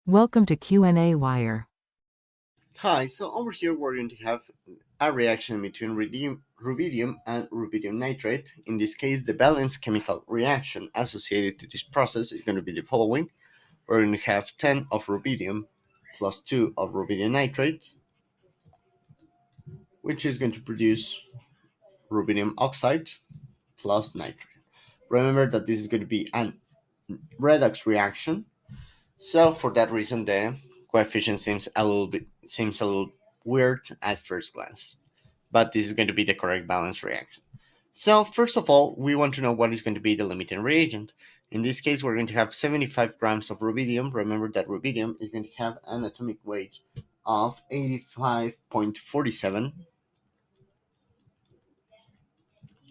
Welcome to qnawire. Hi, so over here we're going to have a reaction between rubidium and rubidium nitrate. In this case, the balanced chemical reaction associated to this process is going to be the following. We're going to have 10 of rubidium plus 2 of rubidium nitrate, which is going to produce rubidium oxide plus nitrate. Remember that this is going to be an redox reaction, so for that reason the coefficient seems a little weird at first glance. But this is going to be the correct balance reaction. So first of all, we want to know what is going to be the limiting reagent. In this case, we're going to have 75 grams of rubidium. Remember that rubidium is going to have an atomic weight of 85.47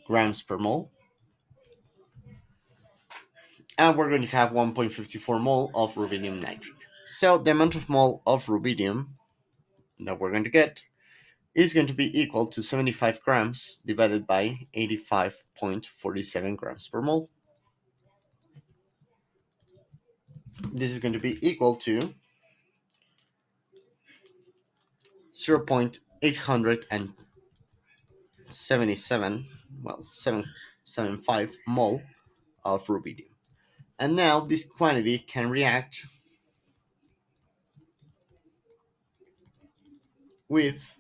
grams per mole. And we're going to have 1.54 mole of rubidium nitrate. So the amount of mole of rubidium that we're going to get is going to be equal to 75 grams divided by 85.47 grams per mole. This is going to be equal to 0.877, well, 775 mole of rubidium. And now this quantity can react with,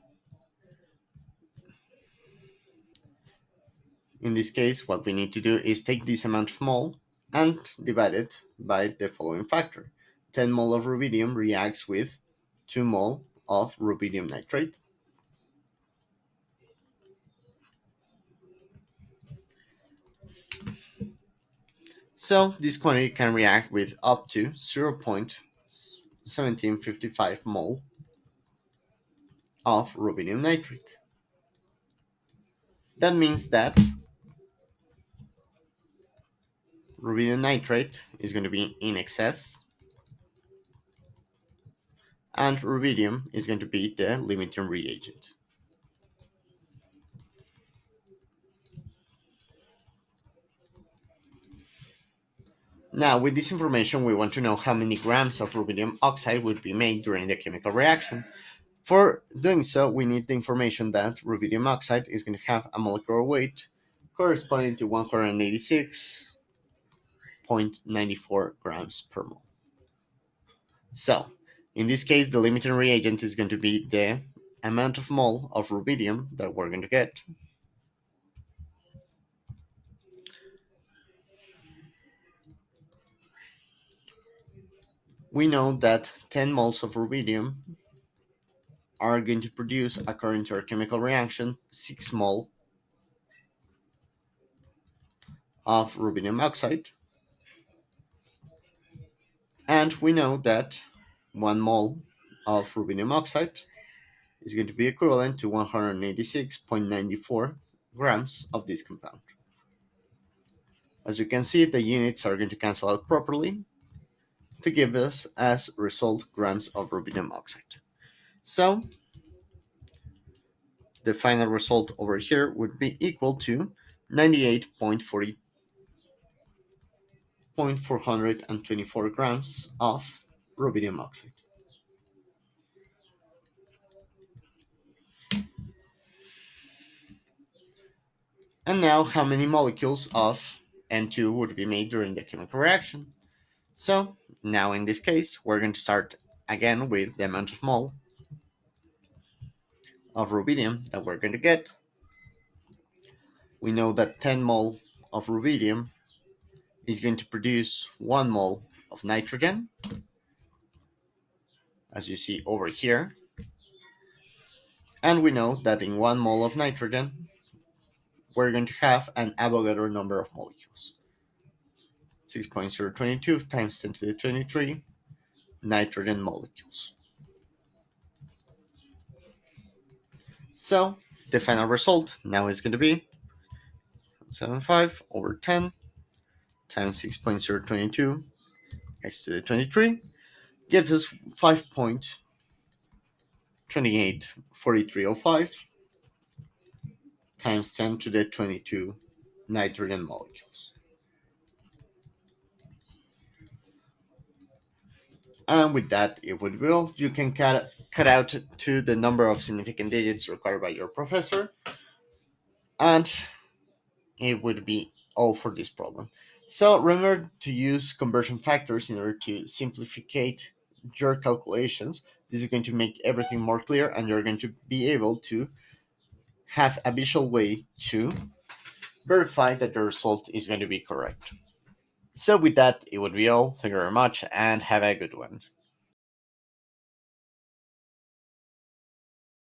in this case, what we need to do is take this amount of mole and divide it by the following factor. 10 mole of rubidium reacts with 2 mole of rubidium nitrate. So this quantity can react with up to 0.1755 mole of rubidium nitrate. That means that rubidium nitrate is going to be in excess, and rubidium is going to be the limiting reagent. Now, with this information, we want to know how many grams of rubidium oxide would be made during the chemical reaction. For doing so, we need the information that rubidium oxide is going to have a molecular weight corresponding to 186.94 grams per mole. So, in this case, the limiting reagent is going to be the amount of mole of rubidium that we're going to get. We know that 10 moles of rubidium are going to produce, according to our chemical reaction, 6 mole of rubidium oxide. And we know that 1 mole of rubidium oxide is going to be equivalent to 186.94 grams of this compound. As you can see, the units are going to cancel out properly to give us as result grams of rubidium oxide. So the final result over here would be equal to 98.424 grams of rubidium oxide. And now how many molecules of N2 would be made during the chemical reaction? So now in this case, we're going to start again with the amount of mole of rubidium that we're going to get. We know that 10 mole of rubidium is going to produce 1 mole of nitrogen, as you see over here. And we know that in 1 mole of nitrogen, we're going to have an Avogadro number of molecules. 6.022 times 10 to the 23 nitrogen molecules. So the final result now is going to be 75 over 10 times 6.022 x to the 23 gives us 5.284305 times 10 to the 22 nitrogen molecules. And with that, it would be all. You can cut out to the number of significant digits required by your professor, and it would be all for this problem. So remember to use conversion factors in order to simplificate your calculations. This is going to make everything more clear, and you're going to be able to have a visual way to verify that the result is going to be correct. So with that, it would be all. Thank you very much, and have a good one.